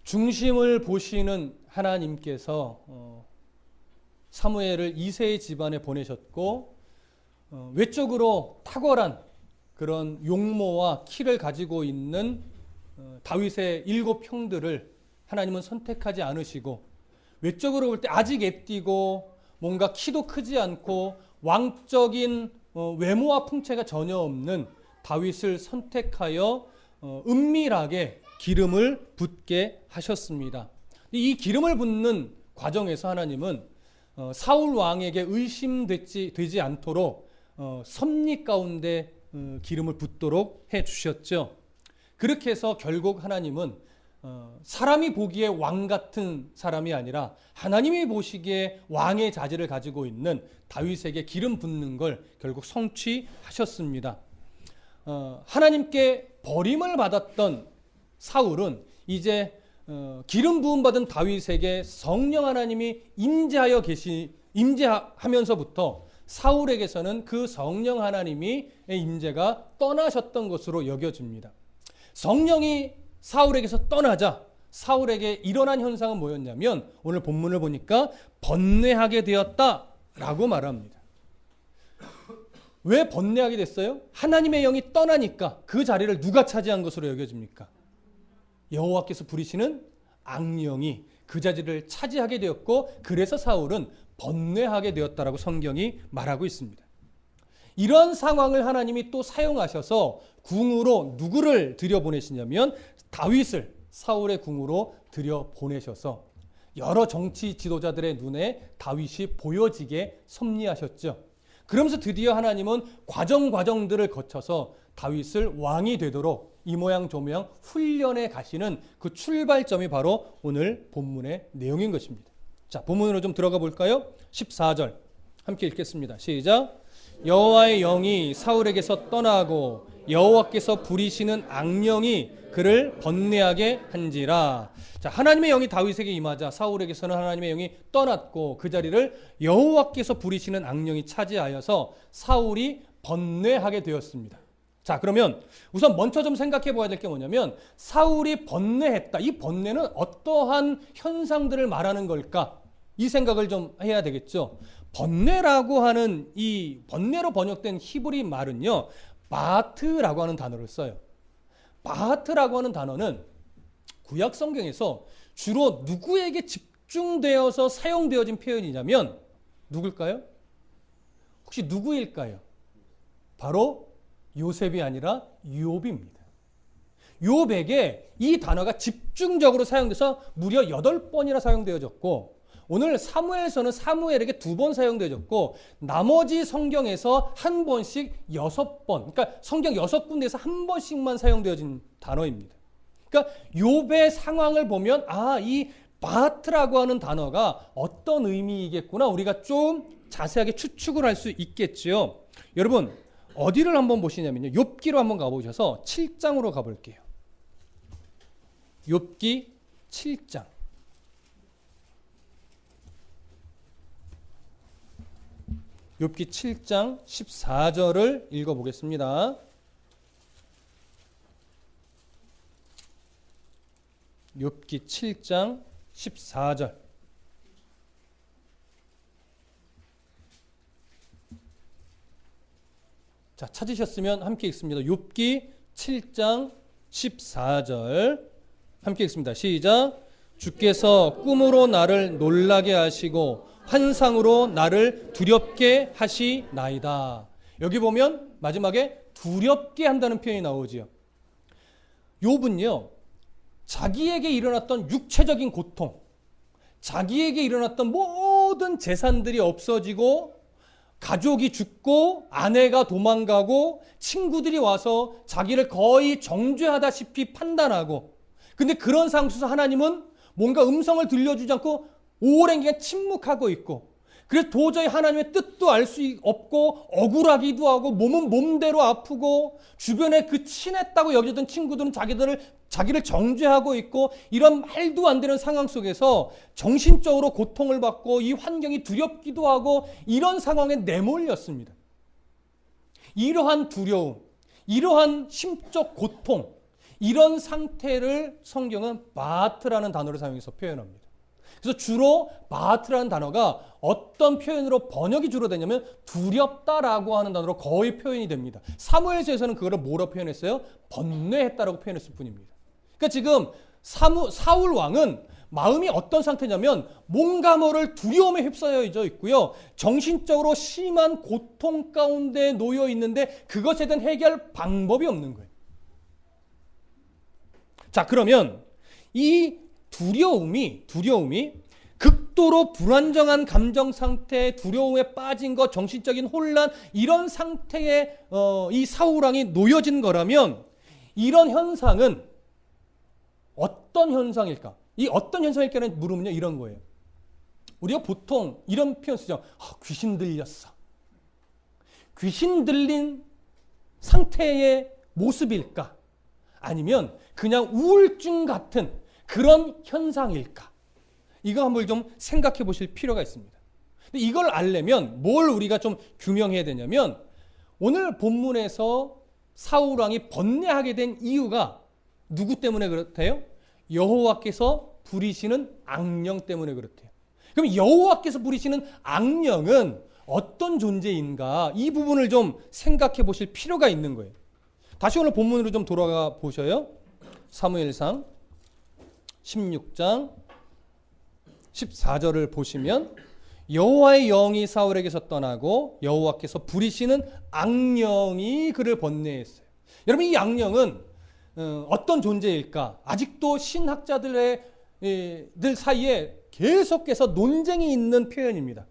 중심을 보시는 하나님께서 사무엘을 이새의 집안에 보내셨고 외적으로 탁월한 그런 용모와 키를 가지고 있는 다윗의 7형들을 하나님은 선택하지 않으시고 외적으로 볼 때 아직 애띠고 뭔가 키도 크지 않고 왕적인 외모와 풍채가 전혀 없는 다윗을 선택하여 은밀하게 기름을 붓게 하셨습니다. 이 기름을 붓는 과정에서 하나님은 사울 왕에게 의심되지 않도록 섭리 가운데 기름을 붓도록 해주셨죠. 그렇게 해서 결국 하나님은 사람이 보기에 왕 같은 사람이 아니라 하나님이 보시기에 왕의 자질을 가지고 있는 다윗에게 기름 붓는 걸 결국 성취하셨습니다. 하나님께 버림을 받았던 사울은 이제 기름 부음 받은 다윗에게 성령 하나님이 임재하면서부터 사울에게서는 그 성령 하나님의 임재가 떠나셨던 것으로 여겨집니다. 성령이 사울에게서 떠나자 사울에게 일어난 현상은 뭐였냐면 오늘 본문을 보니까 번뇌하게 되었다라고 말합니다. 왜 번뇌하게 됐어요? 하나님의 영이 떠나니까 그 자리를 누가 차지한 것으로 여겨집니까? 여호와께서 부리시는 악령이 그 자리를 차지하게 되었고 그래서 사울은 번뇌하게 되었다라고 성경이 말하고 있습니다. 이런 상황을 하나님이 또 사용하셔서 궁으로 누구를 들여보내시냐면 다윗을 사울의 궁으로 들여보내셔서 여러 정치 지도자들의 눈에 다윗이 보여지게 섭리하셨죠. 그러면서 드디어 하나님은 과정들을 거쳐서 다윗을 왕이 되도록 이 모양 저 모양 훈련해 가시는 그 출발점이 바로 오늘 본문의 내용인 것입니다. 자, 본문으로 좀 들어가 볼까요? 14절 함께 읽겠습니다. 시작. 여호와의 영이 사울에게서 떠나고 여호와께서 부리시는 악령이 그를 번뇌하게 한지라. 자, 하나님의 영이 다윗에게 임하자 사울에게서는 하나님의 영이 떠났고 그 자리를 여호와께서 부리시는 악령이 차지하여서 사울이 번뇌하게 되었습니다. 자, 그러면 우선 먼저 좀 생각해 봐야 될 게 뭐냐면 사울이 번뇌했다. 이 번뇌는 어떠한 현상들을 말하는 걸까? 이 생각을 좀 해야 되겠죠. 번뇌라고 하는 이 번뇌로 번역된 히브리 말은요, 바하트라고 하는 단어를 써요. 바하트라고 하는 단어는 구약 성경에서 주로 누구에게 집중되어서 사용되어진 표현이냐면 누굴까요? 혹시 누구일까요? 바로 요셉이 아니라 욥입니다. 욥에게 이 단어가 집중적으로 사용돼서 무려 8번이나 사용되어졌고 오늘 사무엘서는 사무엘에게 2번 사용되어졌고 나머지 성경에서 한 번씩 6번, 그러니까 성경 6군데에서 한 번씩만 사용되어진 단어입니다. 그러니까 욥의 상황을 보면 이 바하트라고 하는 단어가 어떤 의미이겠구나 우리가 좀 자세하게 추측을 할 수 있겠지요. 여러분 어디를 한번 보시냐면요. 욥기로 한번 가보셔서 7장으로 가볼게요. 욥기 7장. 욥기 7장 14절을 읽어보겠습니다. 욥기 7장 14절. 자, 찾으셨으면 함께 읽습니다. 욥기 7장 14절 함께 읽습니다. 시작. 주께서 꿈으로 나를 놀라게 하시고 환상으로 나를 두렵게 하시나이다. 여기 보면 마지막에 두렵게 한다는 표현이 나오지요. 욥은요, 자기에게 일어났던 육체적인 고통, 자기에게 일어났던 모든 재산들이 없어지고 가족이 죽고 아내가 도망가고 친구들이 와서 자기를 거의 정죄하다시피 판단하고 근데 그런 상황 속에서 하나님은 뭔가 음성을 들려주지 않고 오랜 기간 침묵하고 있고 그래서 도저히 하나님의 뜻도 알 수 없고 억울하기도 하고 몸은 몸대로 아프고 주변에 그 친했다고 여기던 친구들은 자기를 정죄하고 있고 이런 말도 안 되는 상황 속에서 정신적으로 고통을 받고 이 환경이 두렵기도 하고 이런 상황에 내몰렸습니다. 이러한 두려움, 이러한 심적 고통, 이런 상태를 성경은 바하트라는 단어를 사용해서 표현합니다. 그래서 주로 바하트라는 단어가 어떤 표현으로 번역이 주로 되냐면 두렵다라고 하는 단어로 거의 표현이 됩니다. 사무엘서에서는 그거를 뭐라고 표현했어요? 번뇌했다라고 표현했을 뿐입니다. 그러니까 지금 사울 왕은 마음이 어떤 상태냐면 뭔가 모를 두려움에 휩싸여져 있고요. 정신적으로 심한 고통 가운데 놓여 있는데 그것에 대한 해결 방법이 없는 거예요. 자, 그러면 이 두려움이 극도로 불안정한 감정 상태, 두려움에 빠진 것, 정신적인 혼란, 이런 상태에 이 사울왕이 놓여진 거라면 이런 현상은 어떤 현상일까? 이 어떤 현상일까는 물으면요, 이런 거예요. 우리가 보통 이런 표현 쓰죠. 귀신 들렸어. 귀신 들린 상태의 모습일까? 아니면 그냥 우울증 같은 그런 현상일까? 이거 한번 좀 생각해 보실 필요가 있습니다. 근데 이걸 알려면 뭘 우리가 좀 규명해야 되냐면 오늘 본문에서 사울왕이 번뇌하게 된 이유가 누구 때문에 그렇대요? 여호와께서 부리시는 악령 때문에 그렇대요. 그럼 여호와께서 부리시는 악령은 어떤 존재인가? 이 부분을 좀 생각해 보실 필요가 있는 거예요. 다시 오늘 본문으로 좀 돌아가 보셔요. 사무엘상 16장 14절을 보시면 여호와의 영이 사울에게서 떠나고 여호와께서 부리시는 악령이 그를 번뇌했어요. 여러분, 이 악령은 어떤 존재일까? 아직도 신학자들 사이에 계속해서 논쟁이 있는 표현입니다.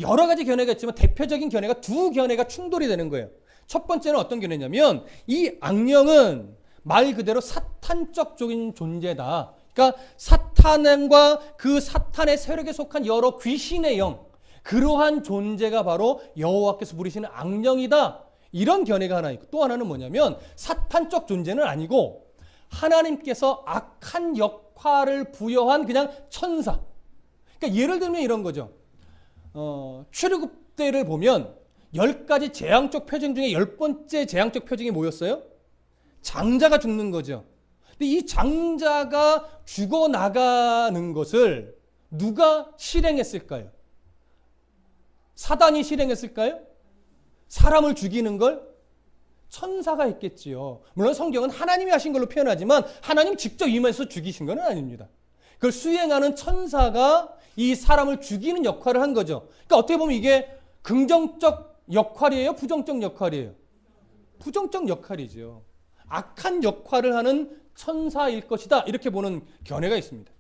여러 가지 견해가 있지만 대표적인 견해가 두 견해가 충돌이 되는 거예요. 첫 번째는 어떤 견해냐면 이 악령은 말 그대로 사탄적인 존재다. 그러니까 사탄과 그 사탄의 세력에 속한 여러 귀신의 영, 그러한 존재가 바로 여호와께서 부리시는 악령이다. 이런 견해가 하나 있고, 또 하나는 뭐냐면 사탄적 존재는 아니고 하나님께서 악한 역할을 부여한 그냥 천사. 그러니까 예를 들면 이런 거죠. 출애굽대를 보면 10가지 재앙적 표징 중에 10번째 재앙적 표징이 뭐였어요? 장자가 죽는 거죠. 근데 이 장자가 죽어나가는 것을 누가 실행했을까요? 사단이 실행했을까요? 사람을 죽이는 걸 천사가 했겠지요. 물론 성경은 하나님이 하신 걸로 표현하지만 하나님 직접 임해서 죽이신 건 아닙니다. 그걸 수행하는 천사가 이 사람을 죽이는 역할을 한 거죠. 그러니까 어떻게 보면 이게 긍정적 역할이에요? 부정적 역할이에요? 부정적 역할이죠. 악한 역할을 하는 천사일 것이다. 이렇게 보는 견해가 있습니다.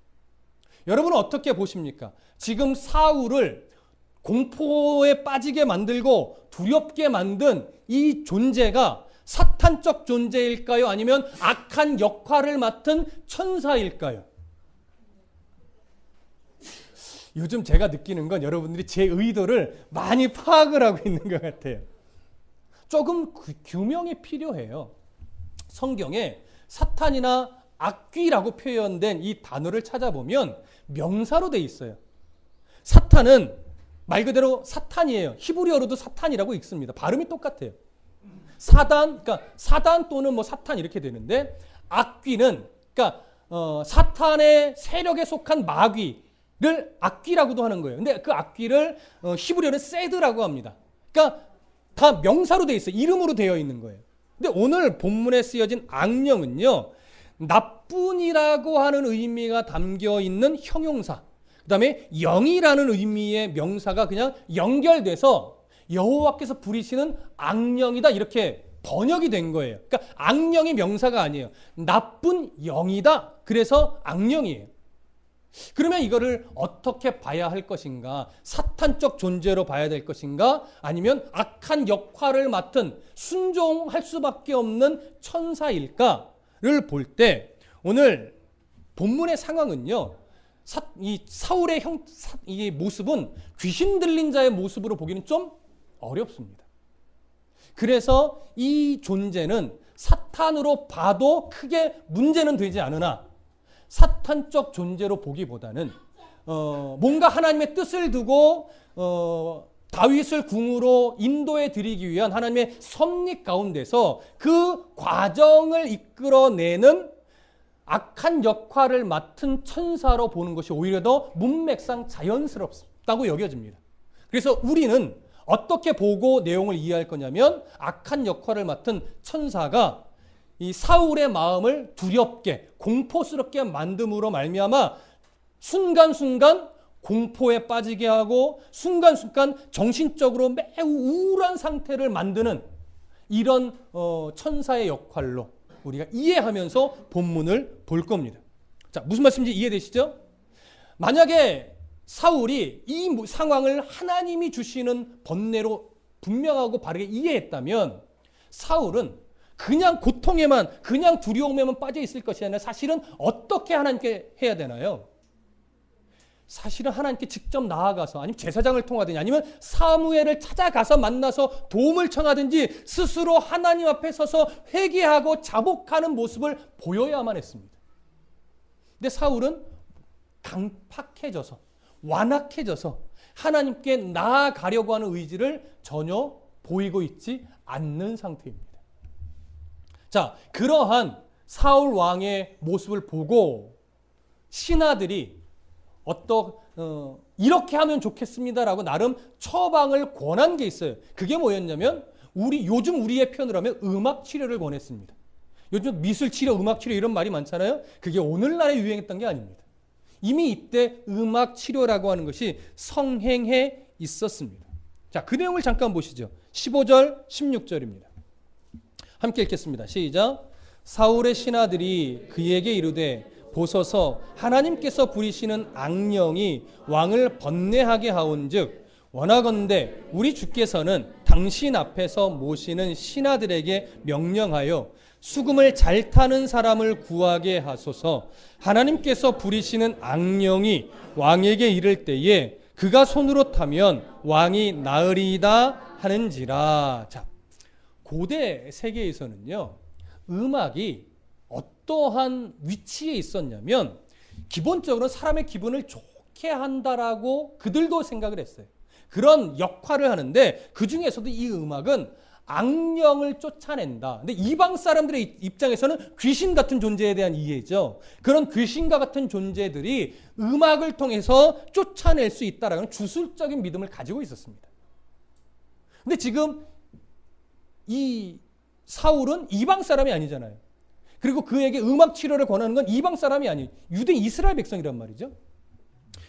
여러분은 어떻게 보십니까? 지금 사울을 공포에 빠지게 만들고 두렵게 만든 이 존재가 사탄적 존재일까요? 아니면 악한 역할을 맡은 천사일까요? 요즘 제가 느끼는 건 여러분들이 제 의도를 많이 파악을 하고 있는 것 같아요. 조금 규명이 필요해요. 성경에 사탄이나 악귀라고 표현된 이 단어를 찾아보면 명사로 돼 있어요. 사탄은 말 그대로 사탄이에요. 히브리어로도 사탄이라고 읽습니다. 발음이 똑같아요. 사단, 그러니까 사단 또는 뭐 사탄 이렇게 되는데, 악귀는 그러니까 사탄의 세력에 속한 마귀를 악귀라고도 하는 거예요. 근데 그 악귀를 히브리어는 세드라고 합니다. 그러니까 다 명사로 돼 있어요. 이름으로 되어 있는 거예요. 근데 오늘 본문에 쓰여진 악령은요, 나쁜이라고 하는 의미가 담겨 있는 형용사, 그 다음에 영이라는 의미의 명사가 그냥 연결돼서 여호와께서 부리시는 악령이다, 이렇게 번역이 된 거예요. 그러니까 악령이 명사가 아니에요. 나쁜 영이다. 그래서 악령이에요. 그러면 이거를 어떻게 봐야 할 것인가? 사탄적 존재로 봐야 될 것인가? 아니면 악한 역할을 맡은 순종할 수밖에 없는 천사일까를 볼 때 오늘 본문의 상황은요, 이 사울의 이 모습은 귀신 들린 자의 모습으로 보기는 좀 어렵습니다. 그래서 이 존재는 사탄으로 봐도 크게 문제는 되지 않으나 사탄적 존재로 보기보다는 뭔가 하나님의 뜻을 두고 다윗을 궁으로 인도해 드리기 위한 하나님의 섭리 가운데서 그 과정을 이끌어내는 악한 역할을 맡은 천사로 보는 것이 오히려 더 문맥상 자연스럽다고 여겨집니다. 그래서 우리는 어떻게 보고 내용을 이해할 거냐면 악한 역할을 맡은 천사가 이 사울의 마음을 두렵게 공포스럽게 만듦으로 말미암아 순간순간 공포에 빠지게 하고 순간순간 정신적으로 매우 우울한 상태를 만드는 이런 천사의 역할로 우리가 이해하면서 본문을 볼 겁니다. 자, 무슨 말씀인지 이해되시죠? 만약에 사울이 이 상황을 하나님이 주시는 번뇌로 분명하고 바르게 이해했다면 사울은 그냥 고통에만, 그냥 두려움에만 빠져 있을 것이 아니라 사실은 어떻게 하나님께 해야 되나요? 사실은 하나님께 직접 나아가서 아니면 제사장을 통하든지 아니면 사무엘을 찾아가서 만나서 도움을 청하든지 스스로 하나님 앞에 서서 회개하고 자복하는 모습을 보여야만 했습니다. 근데 사울은 강팍해져서 완악해져서 하나님께 나아가려고 하는 의지를 전혀 보이고 있지 않는 상태입니다. 자, 그러한 사울 왕의 모습을 보고 신하들이 이렇게 하면 좋겠습니다라고 나름 처방을 권한 게 있어요. 그게 뭐였냐면 요즘 우리의 표현으로 하면 음악 치료를 권했습니다. 요즘 미술 치료, 음악 치료 이런 말이 많잖아요. 그게 오늘날에 유행했던 게 아닙니다. 이미 이때 음악 치료라고 하는 것이 성행해 있었습니다. 자, 그 내용을 잠깐 보시죠. 15절, 16절입니다. 함께 읽겠습니다. 시작. 사울의 신하들이 그에게 이르되 보소서 하나님께서 부리시는 악령이 왕을 번뇌하게 하온즉 원하건대 우리 주께서는 당신 앞에서 모시는 신하들에게 명령하여 수금을 잘 타는 사람을 구하게 하소서. 하나님께서 부리시는 악령이 왕에게 이를 때에 그가 손으로 타면 왕이 나으리이다 하는지라. 자, 고대 세계에서는요, 음악이 어떠한 위치에 있었냐면 기본적으로 사람의 기분을 좋게 한다라고 그들도 생각을 했어요. 그런 역할을 하는데 그 중에서도 이 음악은 악령을 쫓아낸다. 근데 이방 사람들의 입장에서는 귀신 같은 존재에 대한 이해죠. 그런 귀신과 같은 존재들이 음악을 통해서 쫓아낼 수 있다라는 주술적인 믿음을 가지고 있었습니다. 근데 지금 이 사울은 이방 사람이 아니잖아요. 그리고 그에게 음악 치료를 권하는 건 이방 사람이 아니에요. 유대 이스라엘 백성이란 말이죠.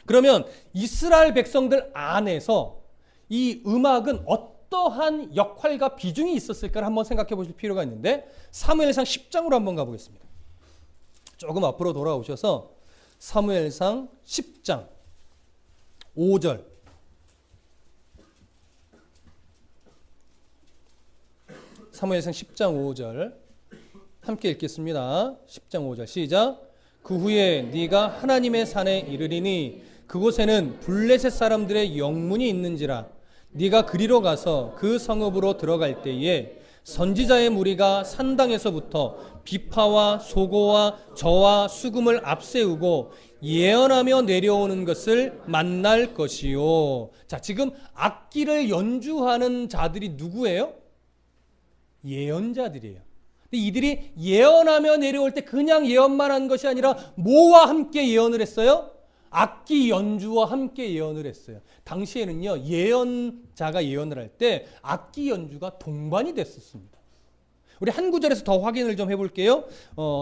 그러면 이스라엘 백성들 안에서 이 음악은 어떠한 역할과 비중이 있었을까를 한번 생각해 보실 필요가 있는데 사무엘상 10장으로 한번 가보겠습니다. 조금 앞으로 돌아오셔서 사무엘상 10장 5절 사무엘상 10장 5절 함께 읽겠습니다. 10장 5절 시작. 그 후에 네가 하나님의 산에 이르리니 그곳에는 블레셋 사람들의 영문이 있는지라. 네가 그리로 가서 그 성읍으로 들어갈 때에 선지자의 무리가 산당에서부터 비파와 소고와 저와 수금을 앞세우고 예언하며 내려오는 것을 만날 것이요. 자, 지금 악기를 연주하는 자들이 누구예요? 예언자들이에요. 근데 이들이 예언하며 내려올 때 그냥 예언만 한 것이 아니라 뭐와 함께 예언을 했어요? 악기 연주와 함께 예언을 했어요. 당시에는요, 예언자가 예언을 할 때 악기 연주가 동반이 됐었습니다. 우리 한 구절에서 더 확인을 좀 해볼게요.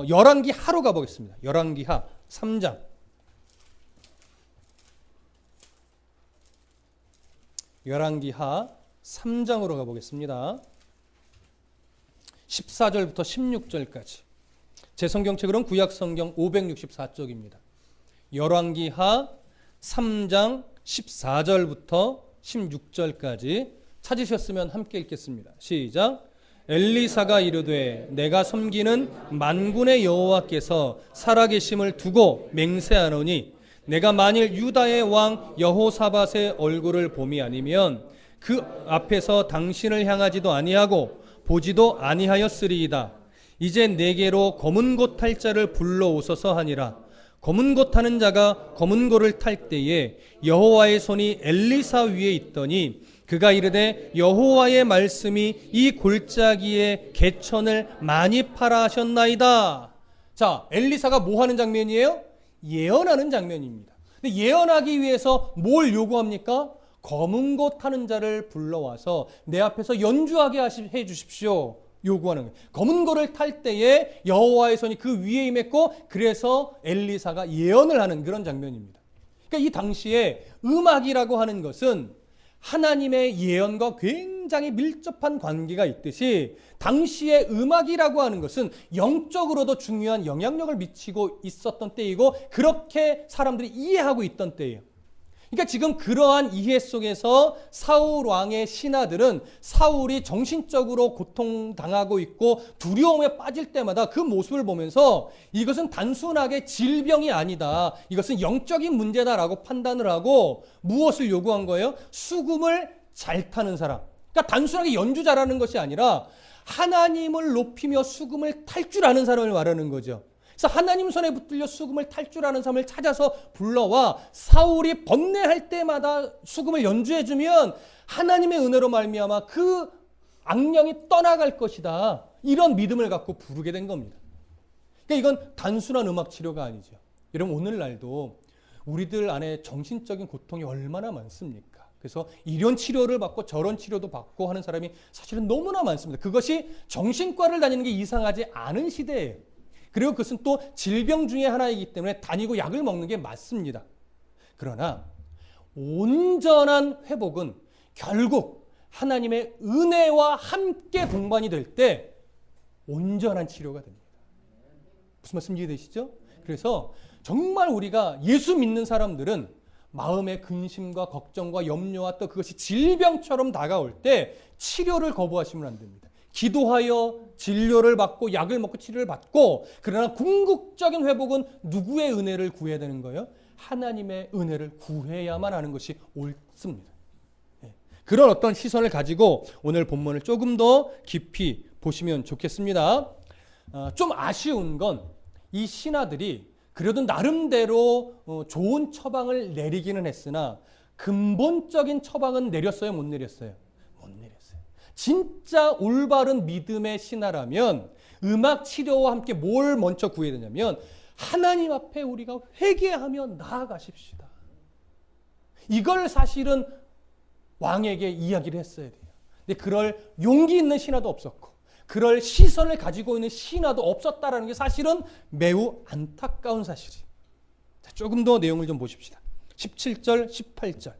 열왕기 하로 가보겠습니다. 열왕기 하 3장. 열왕기 하 3장으로 가보겠습니다. 14절부터 16절까지. 제 성경책으로는 구약성경 564쪽입니다. 열왕기 하 3장 14절부터 16절까지 찾으셨으면 함께 읽겠습니다. 시작. 엘리사가 이르되 내가 섬기는 만군의 여호와께서 살아계심을 두고 맹세하노니 내가 만일 유다의 왕 여호사밧의 얼굴을 봄이 아니면 그 앞에서 당신을 향하지도 아니하고 보지도 아니하였으리이다. 이제 내게로 검은 고 탈 자를 불러오소서 하니라. 검은 고 타는 자가 검은 고를 탈 때에 여호와의 손이 엘리사 위에 있더니 그가 이르되 여호와의 말씀이 이 골짜기에 개천을 많이 파라 하셨나이다. 자, 엘리사가 뭐 하는 장면이에요? 예언하는 장면입니다. 근데 예언하기 위해서 뭘 요구합니까? 검은 고 타는 자를 불러와서 내 앞에서 연주하게 해 주십시오. 요구하는 거예요. 검은 고를 탈 때에 여호와의 손이 그 위에 임했고, 그래서 엘리사가 예언을 하는 그런 장면입니다. 그러니까 이 당시에 음악이라고 하는 것은 하나님의 예언과 굉장히 밀접한 관계가 있듯이, 당시의 음악이라고 하는 것은 영적으로도 중요한 영향력을 미치고 있었던 때이고, 그렇게 사람들이 이해하고 있던 때예요. 그러니까 지금 그러한 이해 속에서 사울 왕의 신하들은 사울이 정신적으로 고통당하고 있고 두려움에 빠질 때마다 그 모습을 보면서 이것은 단순하게 질병이 아니다, 이것은 영적인 문제다라고 판단을 하고 무엇을 요구한 거예요? 수금을 잘 타는 사람. 그러니까 단순하게 연주 잘하는 것이 아니라 하나님을 높이며 수금을 탈 줄 아는 사람을 말하는 거죠. 그래서 하나님 손에 붙들려 수금을 탈 줄 아는 사람을 찾아서 불러와 사울이 번뇌할 때마다 수금을 연주해주면 하나님의 은혜로 말미암아 그 악령이 떠나갈 것이다, 이런 믿음을 갖고 부르게 된 겁니다. 그러니까 이건 단순한 음악 치료가 아니죠. 여러분, 오늘날도 우리들 안에 정신적인 고통이 얼마나 많습니까? 그래서 이런 치료를 받고 저런 치료도 받고 하는 사람이 사실은 너무나 많습니다. 그것이 정신과를 다니는 게 이상하지 않은 시대예요. 그리고 그것은 또 질병 중에 하나이기 때문에 다니고 약을 먹는 게 맞습니다. 그러나 온전한 회복은 결국 하나님의 은혜와 함께 동반이 될 때 온전한 치료가 됩니다. 무슨 말씀 이해되시죠? 그래서 정말 우리가 예수 믿는 사람들은 마음의 근심과 걱정과 염려와 또 그것이 질병처럼 다가올 때 치료를 거부하시면 안 됩니다. 기도하여 진료를 받고 약을 먹고 치료를 받고, 그러나 궁극적인 회복은 누구의 은혜를 구해야 되는 거예요? 하나님의 은혜를 구해야만 하는 것이 옳습니다. 그런 어떤 시선을 가지고 오늘 본문을 조금 더 깊이 보시면 좋겠습니다. 좀 아쉬운 건 이 신하들이 그래도 나름대로 좋은 처방을 내리기는 했으나 근본적인 처방은 내렸어요? 못 내렸어요? 못 내렸어요. 진짜 올바른 믿음의 신하라면 음악 치료와 함께 뭘 먼저 구해야 되냐면 하나님 앞에 우리가 회개하며 나아가십시다. 이걸 사실은 왕에게 이야기를 했어야 돼요. 근데 그럴 용기 있는 신하도 없었고 그럴 시선을 가지고 있는 신하도 없었다라는 게 사실은 매우 안타까운 사실이에요. 자, 조금 더 내용을 좀 보십시다. 17절, 18절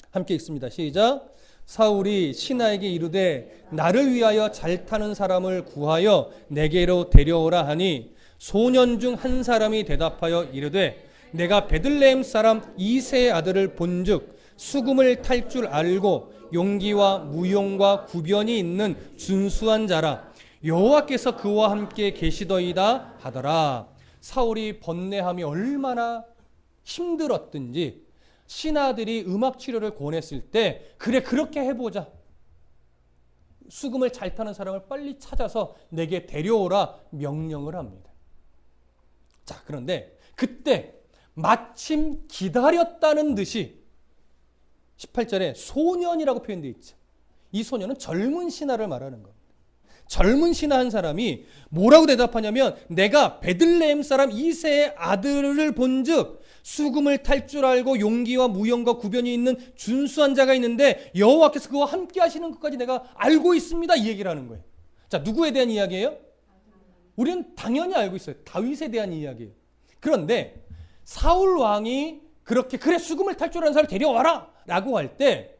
함께 읽습니다. 시작. 사울이 신하에게 이르되 나를 위하여 잘 타는 사람을 구하여 내게로 데려오라 하니 소년 중 한 사람이 대답하여 이르되 내가 베들레헴 사람 이새의 아들을 본즉 수금을 탈 줄 알고 용기와 무용과 구변이 있는 준수한 자라, 여호와께서 그와 함께 계시더이다 하더라. 사울이 번뇌함이 얼마나 힘들었든지 신하들이 음악 치료를 권했을 때 그래 그렇게 해보자, 수금을 잘 타는 사람을 빨리 찾아서 내게 데려오라 명령을 합니다. 자, 그런데 그때 마침 기다렸다는 듯이 18절에 소년이라고 표현되어 있죠. 이 소년은 젊은 신하를 말하는 겁니다. 젊은 신하 한 사람이 뭐라고 대답하냐면 내가 베들레헴 사람 이새의 아들을 본즉 수금을 탈 줄 알고 용기와 무용과 구변이 있는 준수한 자가 있는데 여호와께서 그와 함께 하시는 것까지 내가 알고 있습니다, 이 얘기를 하는 거예요. 자, 누구에 대한 이야기예요? 우리는 당연히 알고 있어요. 다윗에 대한 이야기예요. 그런데 사울 왕이 그렇게 그래 수금을 탈 줄 아는 사람을 데려와라 라고 할 때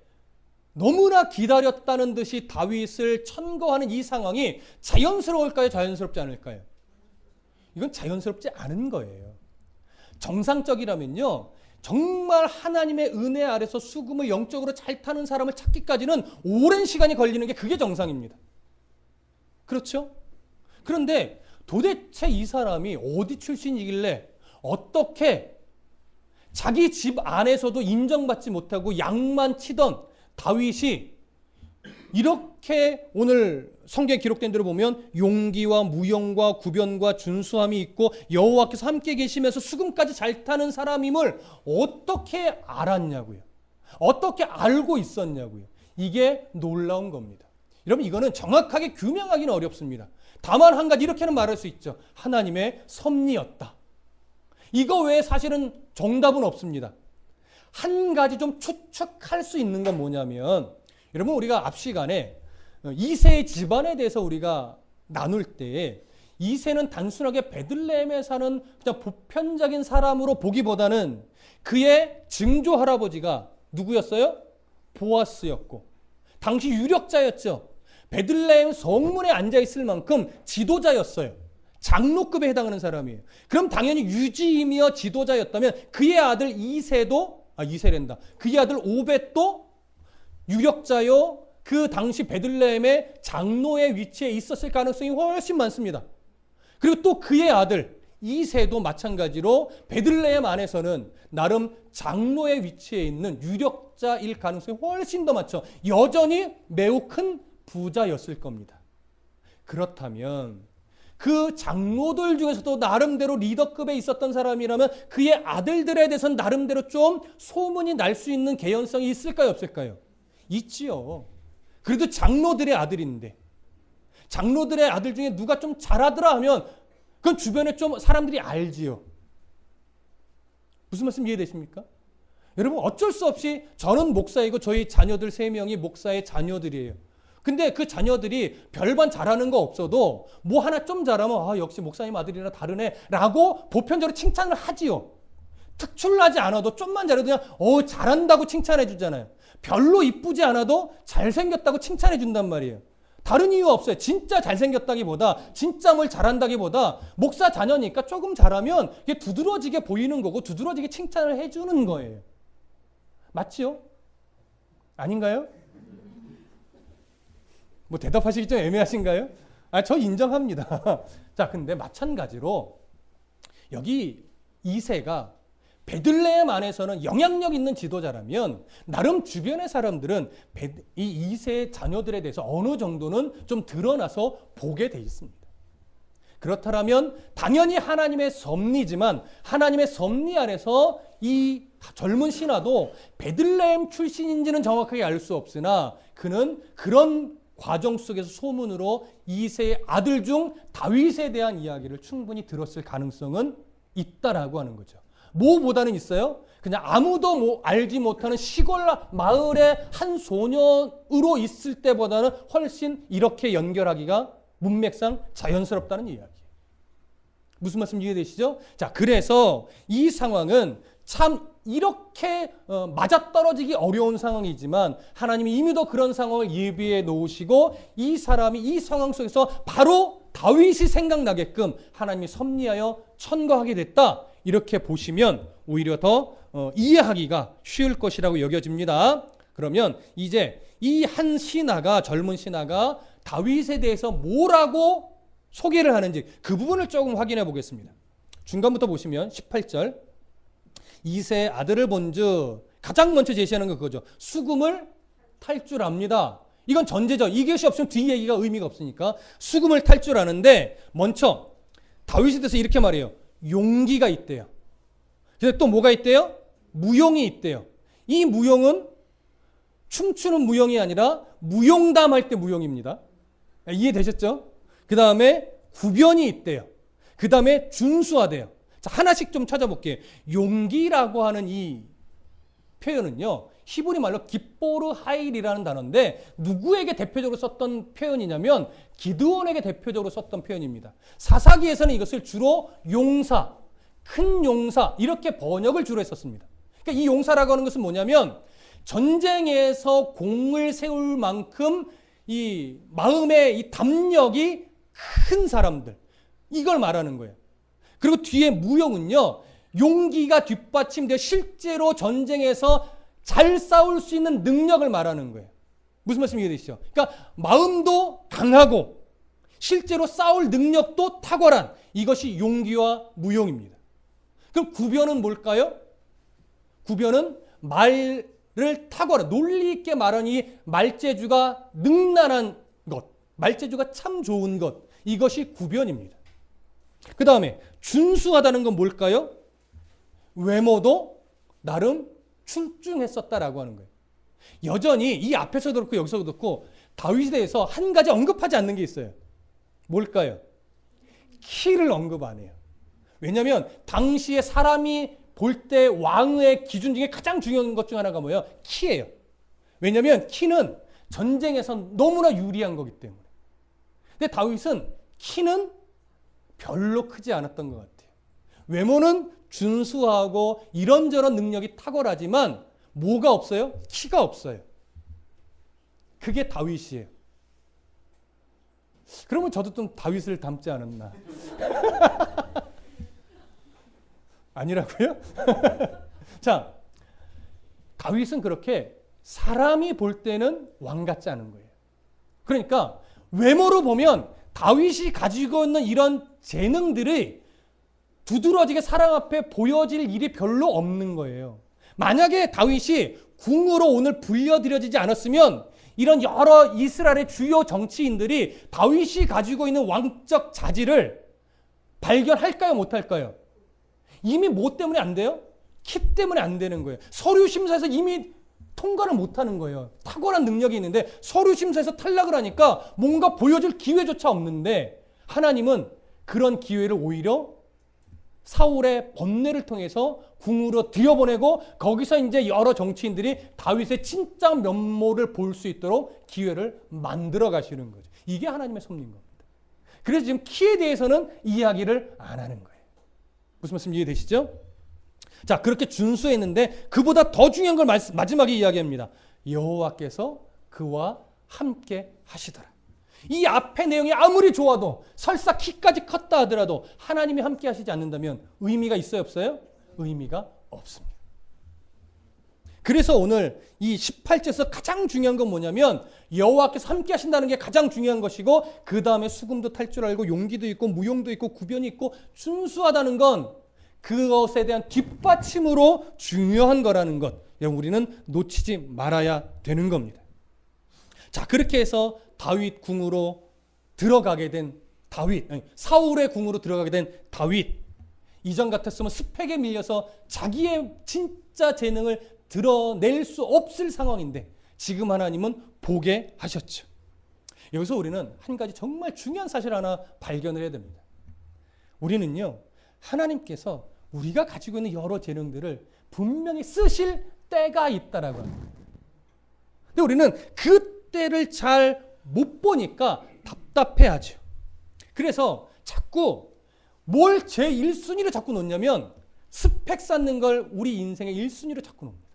너무나 기다렸다는 듯이 다윗을 천거하는 이 상황이 자연스러울까요? 자연스럽지 않을까요? 이건 자연스럽지 않은 거예요. 정상적이라면요, 정말 하나님의 은혜 아래서 수금을 영적으로 잘 타는 사람을 찾기까지는 오랜 시간이 걸리는 게 그게 정상입니다. 그렇죠? 그런데 도대체 이 사람이 어디 출신이길래 어떻게 자기 집 안에서도 인정받지 못하고 양만 치던 다윗이 이렇게 오늘 성경에 기록된 대로 보면 용기와 무용과 구변과 준수함이 있고 여호와께서 함께 계시면서 수금까지 잘 타는 사람임을 어떻게 알았냐고요. 어떻게 알고 있었냐고요. 이게 놀라운 겁니다. 여러분 이거는 정확하게 규명하기는 어렵습니다. 다만 한 가지 이렇게는 말할 수 있죠. 하나님의 섭리였다. 이거 외에 사실은 정답은 없습니다. 한 가지 좀 추측할 수 있는 건 뭐냐면 여러분 우리가 앞 시간에 이세 집안에 대해서 우리가 나눌 때 이세는 단순하게 베들레헴에 사는 그냥 보편적인 사람으로 보기보다는 그의 증조 할아버지가 누구였어요? 보아스였고 당시 유력자였죠. 베들레헴 성문에 앉아있을 만큼 지도자였어요. 장로급에 해당하는 사람이에요. 그럼 당연히 유지이며 지도자였다면 그의 아들 이세란다. 그의 아들 오벳도 유력자요. 그 당시 베들레헴의 장로의 위치에 있었을 가능성이 훨씬 많습니다. 그리고 또 그의 아들 이세도 마찬가지로 베들레헴 안에서는 나름 장로의 위치에 있는 유력자일 가능성이 훨씬 더 많죠. 여전히 매우 큰 부자였을 겁니다. 그렇다면 그 장로들 중에서도 나름대로 리더급에 있었던 사람이라면 그의 아들들에 대해서는 나름대로 좀 소문이 날 수 있는 개연성이 있을까요? 없을까요? 있지요. 그래도 장로들의 아들인데 장로들의 아들 중에 누가 좀 잘하더라 하면 그건 주변에 좀 사람들이 알지요. 무슨 말씀 이해되십니까? 여러분 어쩔 수 없이 저는 목사이고 저희 자녀들 3명이 목사의 자녀들이에요. 근데 그 자녀들이 별반 잘하는 거 없어도 뭐 하나 좀 잘하면 역시 목사님 아들이라 다르네 라고 보편적으로 칭찬을 하지요. 특출나지 않아도 좀만 잘해도 그냥 잘한다고 칭찬해 주잖아요. 별로 이쁘지 않아도 잘생겼다고 칭찬해 준단 말이에요. 다른 이유 없어요. 진짜 잘생겼다기보다 진짜 뭘 잘한다기보다 목사 자녀니까 조금 잘하면 이게 두드러지게 보이는 거고 두드러지게 칭찬을 해주는 거예요. 맞지요? 아닌가요? 뭐 대답하시기 좀 애매하신가요? 저 인정합니다. 자, 근데 마찬가지로 여기 이세가 베들레헴 안에서는 영향력 있는 지도자라면 나름 주변의 사람들은 이 이세의 자녀들에 대해서 어느 정도는 좀 드러나서 보게 돼 있습니다. 그렇다면 당연히 하나님의 섭리지만 하나님의 섭리 안에서 이 젊은 신하도 베들레헴 출신인지는 정확하게 알 수 없으나 그는 그런 과정 속에서 소문으로 이세의 아들 중 다윗에 대한 이야기를 충분히 들었을 가능성은 있다라고 하는 거죠. 뭐보다는 있어요? 그냥 아무도 알지 못하는 시골 마을의 한 소년으로 있을 때보다는 훨씬 이렇게 연결하기가 문맥상 자연스럽다는 이야기예요. 무슨 말씀 이해되시죠? 자, 그래서 이 상황은 참 이렇게 맞아떨어지기 어려운 상황이지만 하나님이 이미도 그런 상황을 예비해 놓으시고 이 사람이 이 상황 속에서 바로 다윗이 생각나게끔 하나님이 섭리하여 천거하게 됐다. 이렇게 보시면 오히려 더 이해하기가 쉬울 것이라고 여겨집니다. 그러면 이제 이 한 신하가 젊은 신하가 다윗에 대해서 뭐라고 소개를 하는지 그 부분을 조금 확인해 보겠습니다. 중간부터 보시면 18절 이세의 아들을 본즉 가장 먼저 제시하는 건 그거죠. 수금을 탈 줄 압니다. 이건 전제죠. 이것이 없으면 뒤 얘기가 의미가 없으니까 수금을 탈 줄 아는데 먼저 다윗에 대해서 이렇게 말해요. 용기가 있대요. 근데 또 뭐가 있대요? 무용이 있대요. 이 무용은 춤추는 무용이 아니라 무용담할 때 무용입니다. 이해되셨죠? 그 다음에 구변이 있대요. 그 다음에 준수하대요. 자, 하나씩 좀 찾아볼게요. 용기라고 하는 이 표현은요. 히브리 말로 기뽀르 하일이라는 단어인데 누구에게 대표적으로 썼던 표현이냐면 기드온에게 대표적으로 썼던 표현입니다. 사사기에서는 이것을 주로 용사, 큰 용사 이렇게 번역을 주로 했었습니다. 그러니까 이 용사라고 하는 것은 뭐냐면 전쟁에서 공을 세울 만큼 이 마음의 이 담력이 큰 사람들 이걸 말하는 거예요. 그리고 뒤에 무용은요. 용기가 뒷받침되어 실제로 전쟁에서 잘 싸울 수 있는 능력을 말하는 거예요. 무슨 말씀 이해되시죠? 그러니까 마음도 강하고 실제로 싸울 능력도 탁월한 이것이 용기와 무용입니다. 그럼 구변은 뭘까요? 구변은 말을 탁월한 논리 있게 말하는 이 말재주가 능란한 것, 말재주가 참 좋은 것 이것이 구변입니다. 그 다음에 준수하다는 건 뭘까요? 외모도 나름 출중했었다라고 하는 거예요. 여전히 이 앞에서도 그렇고 여기서도 그렇고 다윗에 대해서 한 가지 언급하지 않는 게 있어요. 뭘까요? 키를 언급 안 해요. 왜냐하면 당시에 사람이 볼 때 왕의 기준 중에 가장 중요한 것 중 하나가 뭐예요? 키예요. 왜냐하면 키는 전쟁에서 너무나 유리한 거기 때문에. 근데 다윗은 키는 별로 크지 않았던 것 같아요. 외모는 준수하고 이런저런 능력이 탁월하지만 뭐가 없어요? 키가 없어요. 그게 다윗이에요. 그러면 저도 좀 다윗을 닮지 않았나? 아니라고요? 자, 다윗은 그렇게 사람이 볼 때는 왕 같지 않은 거예요. 그러니까 외모로 보면 다윗이 가지고 있는 이런 재능들이 두드러지게 사람 앞에 보여질 일이 별로 없는 거예요. 만약에 다윗이 궁으로 오늘 불려드려지지 않았으면 이런 여러 이스라엘의 주요 정치인들이 다윗이 가지고 있는 왕적 자질을 발견할까요? 못할까요? 이미 뭐 때문에 안 돼요? 키 때문에 안 되는 거예요. 서류 심사에서 이미 통과를 못하는 거예요. 탁월한 능력이 있는데 서류 심사에서 탈락을 하니까 뭔가 보여줄 기회조차 없는데 하나님은 그런 기회를 오히려 사울의 번뇌를 통해서 궁으로 들여보내고 거기서 이제 여러 정치인들이 다윗의 진짜 면모를 볼 수 있도록 기회를 만들어 가시는 거죠. 이게 하나님의 섭리인 겁니다. 그래서 지금 키에 대해서는 이야기를 안 하는 거예요. 무슨 말씀 이해되시죠? 자, 그렇게 준수했는데 그보다 더 중요한 걸 마지막에 이야기합니다. 여호와께서 그와 함께 하시더라. 이 앞의 내용이 아무리 좋아도 설사 키까지 컸다 하더라도 하나님이 함께 하시지 않는다면 의미가 있어요, 없어요? 의미가 없습니다. 그래서 오늘 이 18절에서 가장 중요한 건 뭐냐면 여호와께서 함께 하신다는 게 가장 중요한 것이고 그 다음에 수금도 탈 줄 알고 용기도 있고 무용도 있고 구변이 있고 준수하다는 건 그것에 대한 뒷받침으로 중요한 거라는 것. 우리는 놓치지 말아야 되는 겁니다. 자, 그렇게 해서 다윗 궁으로 들어가게 된 다윗, 사울의 궁으로 들어가게 된 다윗. 이전 같았으면 스펙에 밀려서 자기의 진짜 재능을 드러낼 수 없을 상황인데 지금 하나님은 보게 하셨죠. 여기서 우리는 한 가지 정말 중요한 사실 하나 발견을 해야 됩니다. 우리는요, 하나님께서 우리가 가지고 있는 여러 재능들을 분명히 쓰실 때가 있다라고 합니다. 근데 우리는 그 때를 잘 못 보니까 답답해하죠. 그래서 자꾸 뭘 제 1순위로 자꾸 놓냐면 스펙 쌓는 걸 우리 인생의 1순위로 자꾸 놓습니다.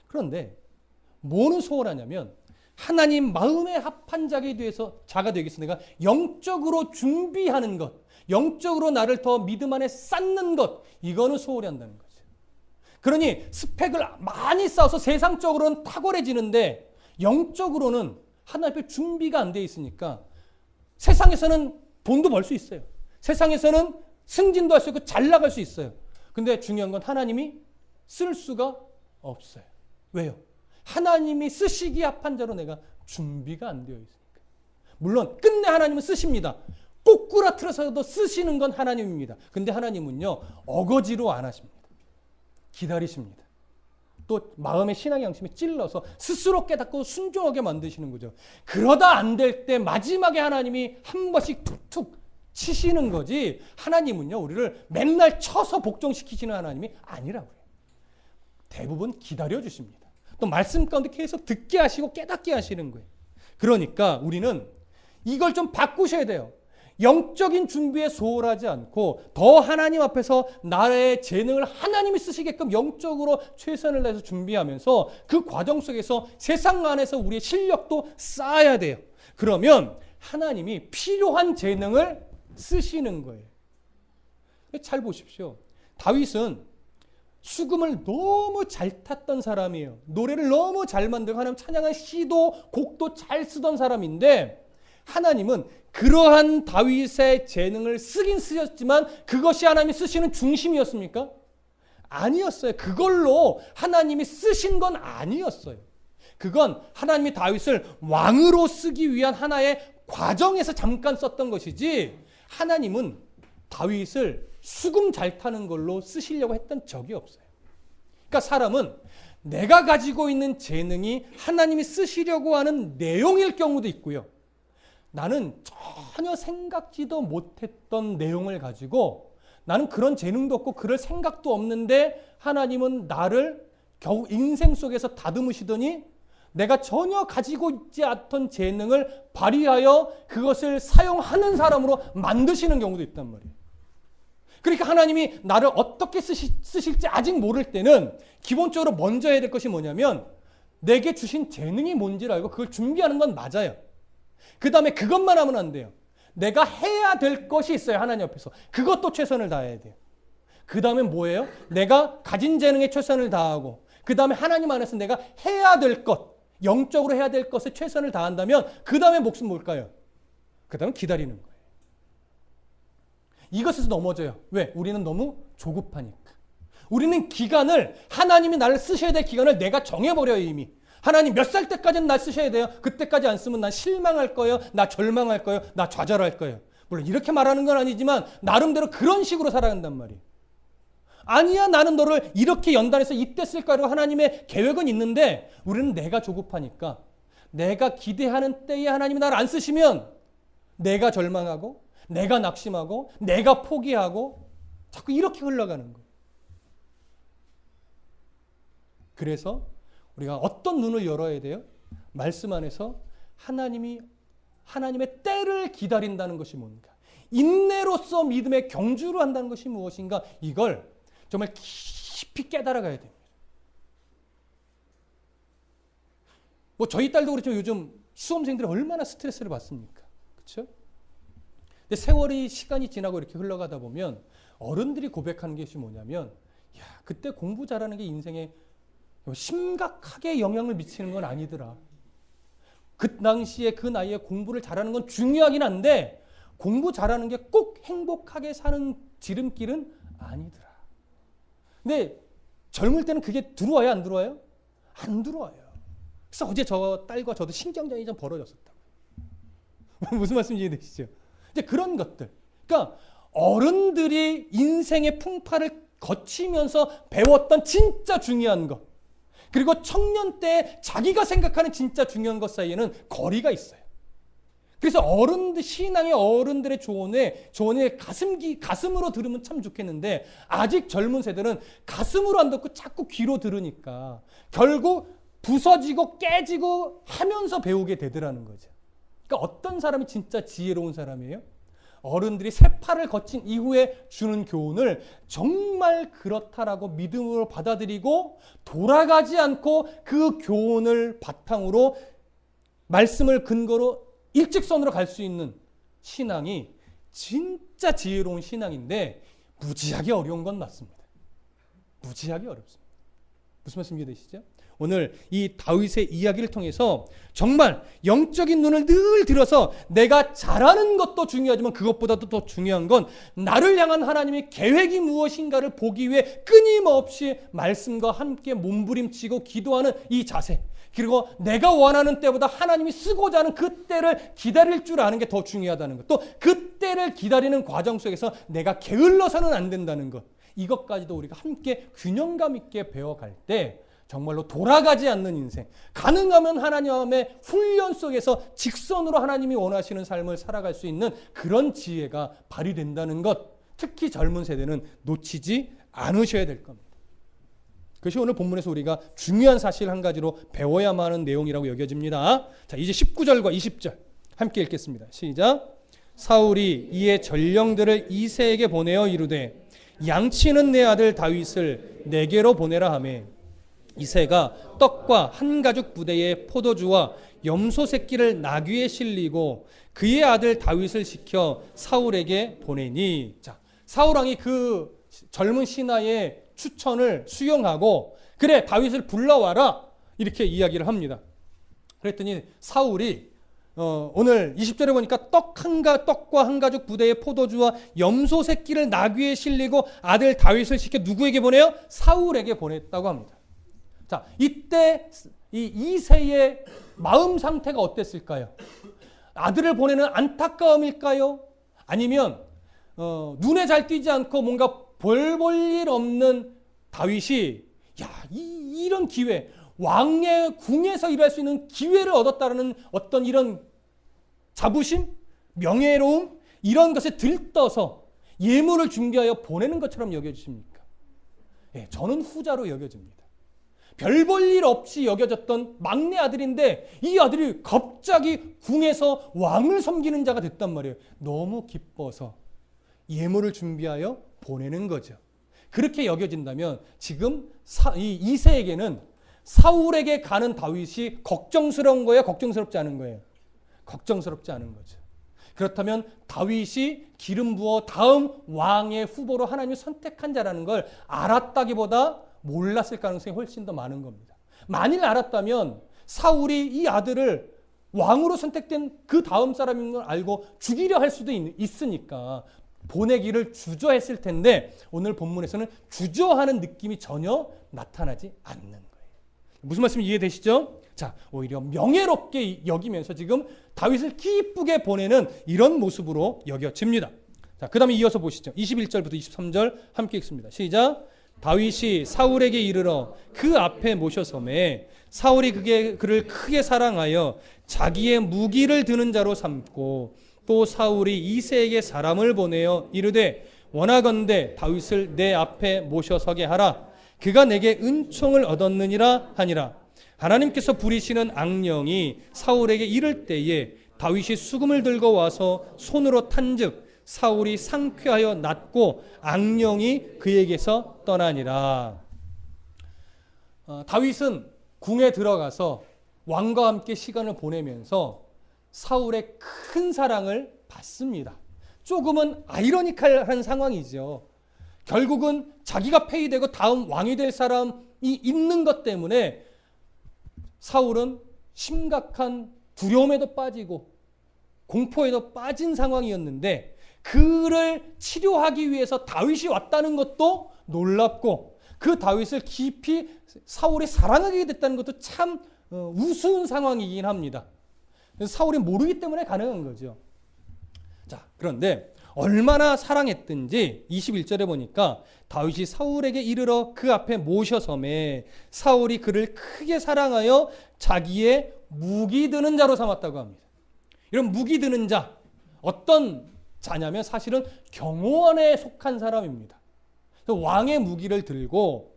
그런데 뭐는 소홀하냐면 하나님 마음에 합한 자가 되기 위해서 내가 영적으로 준비하는 것, 영적으로 나를 더 믿음 안에 쌓는 것, 이거는 소홀히 한다는 거죠. 그러니 스펙을 많이 쌓아서 세상적으로는 탁월해지는데 영적으로는 하나님 앞에 준비가 안 돼 있으니까 세상에서는 돈도 벌 수 있어요. 세상에서는 승진도 할 수 있고 잘 나갈 수 있어요. 근데 중요한 건 하나님이 쓸 수가 없어요. 왜요? 하나님이 쓰시기 합한 자로 내가 준비가 안 되어 있으니까. 물론 끝내 하나님은 쓰십니다. 꼬꾸라틀어서도 쓰시는 건 하나님입니다. 근데 하나님은요, 어거지로 안 하십니다. 기다리십니다. 또 마음의 신앙의 양심에 찔러서 스스로 깨닫고 순종하게 만드시는 거죠. 그러다 안 될 때 마지막에 하나님이 한 번씩 툭툭 치시는 거지, 하나님은요 우리를 맨날 쳐서 복종시키시는 하나님이 아니라고요. 대부분 기다려 주십니다. 또 말씀 가운데 계속 듣게 하시고 깨닫게 하시는 거예요. 그러니까 우리는 이걸 좀 바꾸셔야 돼요. 영적인 준비에 소홀하지 않고 더 하나님 앞에서 나의 재능을 하나님이 쓰시게끔 영적으로 최선을 다해서 준비하면서 그 과정 속에서 세상 안에서 우리의 실력도 쌓아야 돼요. 그러면 하나님이 필요한 재능을 쓰시는 거예요. 잘 보십시오. 다윗은 수금을 너무 잘 탔던 사람이에요. 노래를 너무 잘 만들고 하나님 찬양한 시도 곡도 잘 쓰던 사람인데 하나님은 그러한 다윗의 재능을 쓰긴 쓰셨지만 그것이 하나님이 쓰시는 중심이었습니까? 아니었어요. 그걸로 하나님이 쓰신 건 아니었어요. 그건 하나님이 다윗을 왕으로 쓰기 위한 하나의 과정에서 잠깐 썼던 것이지 하나님은 다윗을 수금 잘 타는 걸로 쓰시려고 했던 적이 없어요. 그러니까 사람은 내가 가지고 있는 재능이 하나님이 쓰시려고 하는 내용일 경우도 있고요. 나는 전혀 생각지도 못했던 내용을 가지고 나는 그런 재능도 없고 그럴 생각도 없는데 하나님은 나를 겨우 인생 속에서 다듬으시더니 내가 전혀 가지고 있지 않던 재능을 발휘하여 그것을 사용하는 사람으로 만드시는 경우도 있단 말이에요. 그러니까 하나님이 나를 어떻게 쓰실지 아직 모를 때는 기본적으로 먼저 해야 될 것이 뭐냐면 내게 주신 재능이 뭔지를 알고 그걸 준비하는 건 맞아요. 그 다음에 그것만 하면 안 돼요. 내가 해야 될 것이 있어요. 하나님 앞에서. 그것도 최선을 다해야 돼요. 그 다음에 뭐예요? 내가 가진 재능에 최선을 다하고 그 다음에 하나님 안에서 내가 해야 될 것, 영적으로 해야 될 것에 최선을 다한다면 그 다음에 몫은 뭘까요? 그 다음에 기다리는 거예요. 이것에서 넘어져요. 왜? 우리는 너무 조급하니까. 우리는 기간을, 하나님이 나를 쓰셔야 될 기간을 내가 정해버려요. 이미. 하나님 몇 살 때까지는 날 쓰셔야 돼요. 그때까지 안 쓰면 난 실망할 거예요. 나 절망할 거예요. 나 좌절할 거예요. 물론 이렇게 말하는 건 아니지만 나름대로 그런 식으로 살아간단 말이에요. 아니야, 나는 너를 이렇게 연단해서 이때 쓸 거라고 하나님의 계획은 있는데 우리는 내가 조급하니까 내가 기대하는 때에 하나님이 나를 안 쓰시면 내가 절망하고 내가 낙심하고 내가 포기하고 자꾸 이렇게 흘러가는 거예요. 그래서 우리가 어떤 눈을 열어야 돼요? 말씀 안에서 하나님의 때를 기다린다는 것이 뭔가, 인내로서 믿음의 경주를 한다는 것이 무엇인가, 이걸 정말 깊이 깨달아가야 됩니다. 뭐 저희 딸도 그렇죠. 요즘 수험생들이 얼마나 스트레스를 받습니까? 그렇죠? 근데 세월이, 시간이 지나고 이렇게 흘러가다 보면 어른들이 고백하는 것이 뭐냐면, 야, 그때 공부 잘하는 게 인생에 심각하게 영향을 미치는 건 아니더라. 그 당시에 그 나이에 공부를 잘하는 건 중요하긴 한데 공부 잘하는 게 꼭 행복하게 사는 지름길은 아니더라. 근데 젊을 때는 그게 들어와요, 안 들어와요? 안 들어와요. 그래서 어제 저 딸과 저도 신경전이 좀 벌어졌었다고. 무슨 말씀인지 이해되시죠? 이제 그런 것들. 그러니까 어른들이 인생의 풍파를 거치면서 배웠던 진짜 중요한 것, 그리고 청년 때 자기가 생각하는 진짜 중요한 것 사이에는 거리가 있어요. 그래서 어른들, 신앙의 어른들의 조언에 가슴으로 들으면 참 좋겠는데 아직 젊은 세대는 가슴으로 안 듣고 자꾸 귀로 들으니까 결국 부서지고 깨지고 하면서 배우게 되더라는 거죠. 그러니까 어떤 사람이 진짜 지혜로운 사람이에요? 어른들이 세파를 거친 이후에 주는 교훈을 정말 그렇다라고 믿음으로 받아들이고 돌아가지 않고 그 교훈을 바탕으로 말씀을 근거로 일직선으로 갈 수 있는 신앙이 진짜 지혜로운 신앙인데 무지하게 어려운 건 맞습니다. 무지하게 어렵습니다. 무슨 말씀 이해되시죠? 오늘 이 다윗의 이야기를 통해서 정말 영적인 눈을 늘 들어서 내가 잘하는 것도 중요하지만 그것보다도 더 중요한 건 나를 향한 하나님의 계획이 무엇인가를 보기 위해 끊임없이 말씀과 함께 몸부림치고 기도하는 이 자세, 그리고 내가 원하는 때보다 하나님이 쓰고자 하는 그 때를 기다릴 줄 아는 게 더 중요하다는 것, 또 그 때를 기다리는 과정 속에서 내가 게을러서는 안 된다는 것, 이것까지도 우리가 함께 균형감 있게 배워갈 때 정말로 돌아가지 않는 인생, 가능하면 하나님의 훈련 속에서 직선으로 하나님이 원하시는 삶을 살아갈 수 있는 그런 지혜가 발휘된다는 것, 특히 젊은 세대는 놓치지 않으셔야 될 겁니다. 그것이 오늘 본문에서 우리가 중요한 사실 한 가지로 배워야만 하는 내용이라고 여겨집니다. 자, 이제 19절과 20절 함께 읽겠습니다. 시작. 사울이 이에 전령들을 이새에게 보내어 이르되 양치는 내 아들 다윗을 내게로 보내라 하매 이새가 떡과 한 가죽 부대에 포도주와 염소 새끼를 나귀에 실리고 그의 아들 다윗을 시켜 사울에게 보내니. 자, 사울 왕이 그 젊은 신하의 추천을 수용하고 그래 다윗을 불러와라 이렇게 이야기를 합니다. 그랬더니 사울이 오늘 20절에 보니까 떡과 한 가죽 부대에 포도주와 염소 새끼를 나귀에 실리고 아들 다윗을 시켜 누구에게 보내요? 사울에게 보냈다고 합니다. 자, 이때 이 이새의 마음 상태가 어땠을까요? 아들을 보내는 안타까움일까요? 아니면 눈에 잘 띄지 않고 뭔가 별 볼 일 없는 다윗이 야, 이런 기회, 왕의 궁에서 일할 수 있는 기회를 얻었다는 어떤 이런 자부심, 명예로움, 이런 것에 들떠서 예물을 준비하여 보내는 것처럼 여겨지십니까? 예, 저는 후자로 여겨집니다. 별 볼 일 없이 여겨졌던 막내 아들인데 이 아들이 갑자기 궁에서 왕을 섬기는 자가 됐단 말이에요. 너무 기뻐서 예물을 준비하여 보내는 거죠. 그렇게 여겨진다면 지금 이새에게는 사울에게 가는 다윗이 걱정스러운 거예요? 걱정스럽지 않은 거예요? 걱정스럽지 않은 거죠. 그렇다면 다윗이 기름 부어 다음 왕의 후보로 하나님이 선택한 자라는 걸 알았다기보다 몰랐을 가능성이 훨씬 더 많은 겁니다. 만일 알았다면 사울이 이 아들을 왕으로 선택된 그 다음 사람인 걸 알고 죽이려 할 수도 있으니까 보내기를 주저했을 텐데 오늘 본문에서는 주저하는 느낌이 전혀 나타나지 않는 거예요. 무슨 말씀 이해되시죠? 자, 오히려 명예롭게 여기면서 지금 다윗을 기쁘게 보내는 이런 모습으로 여겨집니다. 자, 그 다음에 이어서 보시죠. 21절부터 23절 함께 읽습니다. 시작. 다윗이 사울에게 이르러 그 앞에 모셔서매 사울이 그를 크게 사랑하여 자기의 무기를 드는 자로 삼고 또 사울이 이새에게 사람을 보내어 이르되 원하건대 다윗을 내 앞에 모셔서게 하라. 그가 내게 은총을 얻었느니라 하니라. 하나님께서 부리시는 악령이 사울에게 이를 때에 다윗이 수금을 들고 와서 손으로 탄즉 사울이 상쾌하여 낫고 악령이 그에게서 떠나니라. 다윗은 궁에 들어가서 왕과 함께 시간을 보내면서 사울의 큰 사랑을 받습니다. 조금은 아이러니컬한 상황이죠. 결국은 자기가 폐위되고 다음 왕이 될 사람이 있는 것 때문에 사울은 심각한 두려움에도 빠지고 공포에도 빠진 상황이었는데 그를 치료하기 위해서 다윗이 왔다는 것도 놀랍고 그 다윗을 깊이 사울이 사랑하게 됐다는 것도 참 우스운 상황이긴 합니다. 사울이 모르기 때문에 가능한 거죠. 자, 그런데 얼마나 사랑했든지 21절에 보니까 다윗이 사울에게 이르러 그 앞에 모셔서매 사울이 그를 크게 사랑하여 자기의 무기 드는 자로 삼았다고 합니다. 이런 무기 드는 자, 어떤 자냐면 사실은 경호원에 속한 사람입니다. 왕의 무기를 들고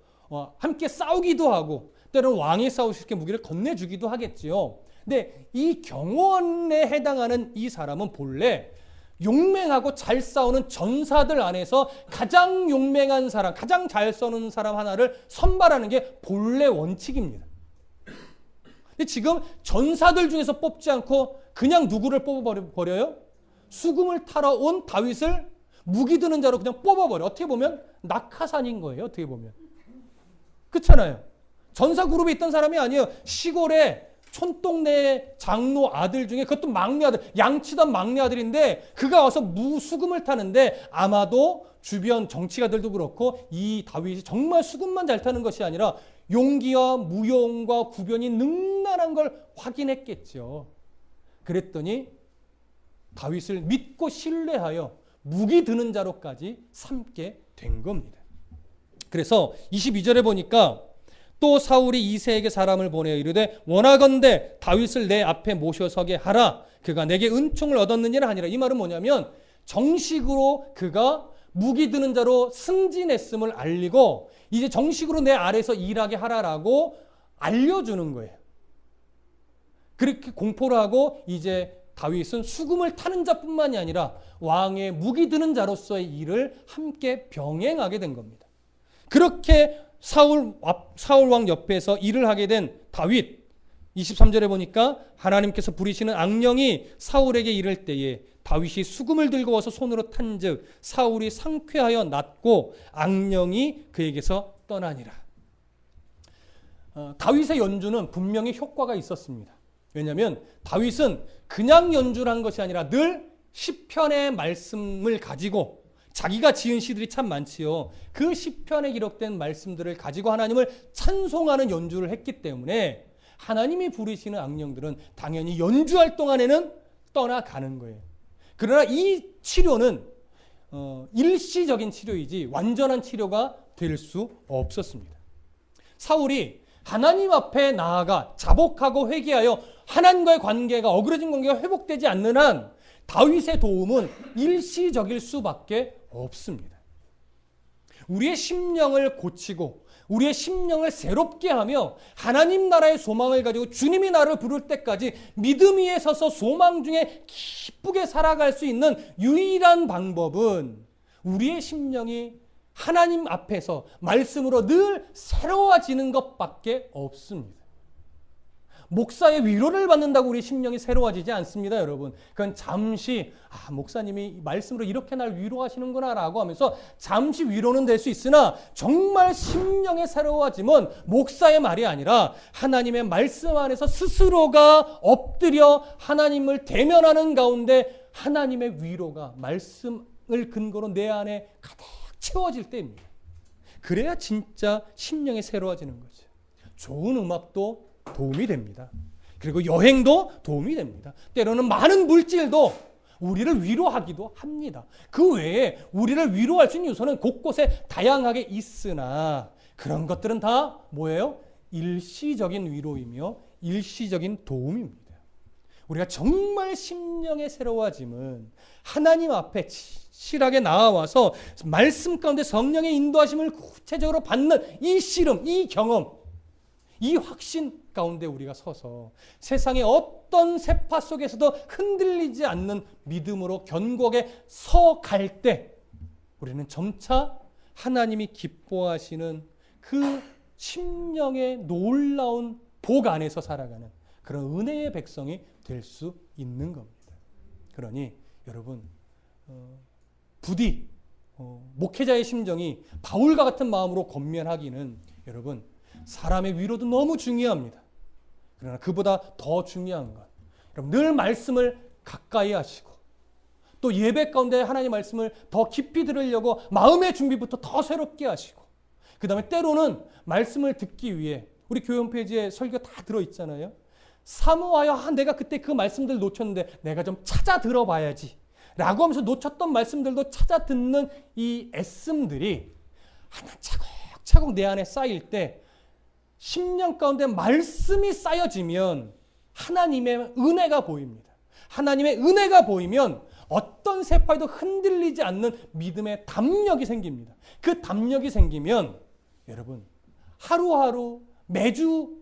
함께 싸우기도 하고 때로는 왕이 싸울 수 있게 무기를 건네주기도 하겠지요. 근데 이 경호원에 해당하는 이 사람은 본래 용맹하고 잘 싸우는 전사들 안에서 가장 용맹한 사람, 가장 잘 싸우는 사람 하나를 선발하는 게 본래 원칙입니다. 근데 지금 전사들 중에서 뽑지 않고 그냥 누구를 뽑아버려요? 수금을 타러 온 다윗을 무기 드는 자로 그냥 뽑아버려. 어떻게 보면 낙하산인 거예요. 어떻게 보면. 그렇잖아요. 전사 그룹에 있던 사람이 아니에요. 시골에 촌동네 장로 아들 중에 그것도 막내 아들, 양치던 막내 아들인데 그가 와서 수금을 타는데 아마도 주변 정치가들도 그렇고 이 다윗이 정말 수금만 잘 타는 것이 아니라 용기와 무용과 구변이 능란한 걸 확인했겠죠. 그랬더니 다윗을 믿고 신뢰하여 무기 드는 자로까지 삼게 된 겁니다. 그래서 22절에 보니까 또 사울이 이새에게 사람을 보내어 이르되 원하건대 다윗을 내 앞에 모셔서게 하라. 그가 내게 은총을 얻었느니라 하니라. 이 말은 뭐냐면 정식으로 그가 무기 드는 자로 승진했음을 알리고 이제 정식으로 내 아래에서 일하게 하라라고 알려주는 거예요. 그렇게 공포를 하고 이제 다윗은 수금을 타는 자뿐만이 아니라 왕의 무기 드는 자로서의 일을 함께 병행하게 된 겁니다. 그렇게 사울 왕 옆에서 일을 하게 된 다윗 23절에 보니까 하나님께서 부리시는 악령이 사울에게 이를 때에 다윗이 수금을 들고 와서 손으로 탄즉 사울이 상쾌하여 낫고 악령이 그에게서 떠나니라. 다윗의 연주는 분명히 효과가 있었습니다. 왜냐하면 다윗은 그냥 연주를 한 것이 아니라 늘 시편의 말씀을 가지고 자기가 지은 시들이 참 많지요. 그 시편에 기록된 말씀들을 가지고 하나님을 찬송하는 연주를 했기 때문에 하나님이 부르시는 악령들은 당연히 연주할 동안에는 떠나가는 거예요. 그러나 이 치료는 일시적인 치료이지 완전한 치료가 될 수 없었습니다. 사울이 하나님 앞에 나아가 자복하고 회개하여 하나님과의 관계가 어그러진 관계가 회복되지 않는 한 다윗의 도움은 일시적일 수밖에 없습니다. 우리의 심령을 고치고 우리의 심령을 새롭게 하며 하나님 나라의 소망을 가지고 주님이 나를 부를 때까지 믿음 위에 서서 소망 중에 기쁘게 살아갈 수 있는 유일한 방법은 우리의 심령이 하나님 앞에서 말씀으로 늘 새로워지는 것밖에 없습니다. 목사의 위로를 받는다고 우리 심령이 새로워지지 않습니다, 여러분. 그건 잠시 목사님이 말씀으로 이렇게 날 위로하시는구나 라고 하면서 잠시 위로는 될 수 있으나 정말 심령의 새로워짐은 목사의 말이 아니라 하나님의 말씀 안에서 스스로가 엎드려 하나님을 대면하는 가운데 하나님의 위로가 말씀을 근거로 내 안에 가득 채워질 때입니다. 그래야 진짜 심령이 새로워지는 거죠. 좋은 음악도 도움이 됩니다. 그리고 여행도 도움이 됩니다. 때로는 많은 물질도 우리를 위로하기도 합니다. 그 외에 우리를 위로할 수 있는 요소는 곳곳에 다양하게 있으나 그런 것들은 다 뭐예요? 일시적인 위로이며 일시적인 도움입니다. 우리가 정말 심령의 새로워짐은 하나님 앞에 실하게 나와서 말씀 가운데 성령의 인도하심을 구체적으로 받는 이 씨름, 이 경험, 이 확신 가운데 우리가 서서 세상의 어떤 세파 속에서도 흔들리지 않는 믿음으로 견고하게 서갈 때 우리는 점차 하나님이 기뻐하시는 그 심령의 놀라운 복 안에서 살아가는 그런 은혜의 백성이 될 수 있는 겁니다. 그러니 여러분 부디 목회자의 심정이 바울과 같은 마음으로 권면하기는 여러분 사람의 위로도 너무 중요합니다. 그러나 그보다 더 중요한 건 여러분 늘 말씀을 가까이 하시고 또 예배 가운데 하나님의 말씀을 더 깊이 들으려고 마음의 준비부터 더 새롭게 하시고 그 다음에 때로는 말씀을 듣기 위해 우리 교회 홈페이지에 설교 다 들어있잖아요. 사모하여 내가 그때 그 말씀들 놓쳤는데 내가 좀 찾아 들어봐야지 라고 하면서 놓쳤던 말씀들도 찾아 듣는 이 애씀들이 하나 차곡차곡 내 안에 쌓일 때 10년 가운데 말씀이 쌓여지면 하나님의 은혜가 보입니다. 하나님의 은혜가 보이면 어떤 세파에도 흔들리지 않는 믿음의 담력이 생깁니다. 그 담력이 생기면 여러분 하루하루 매주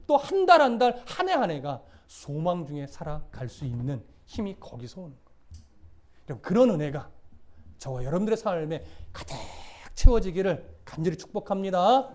또 한 달 한 달 한 해 한 해가 소망 중에 살아갈 수 있는 힘이 거기서 오는 거예요. 여러분 그런 은혜가 저와 여러분들의 삶에 가득 채워지기를 간절히 축복합니다.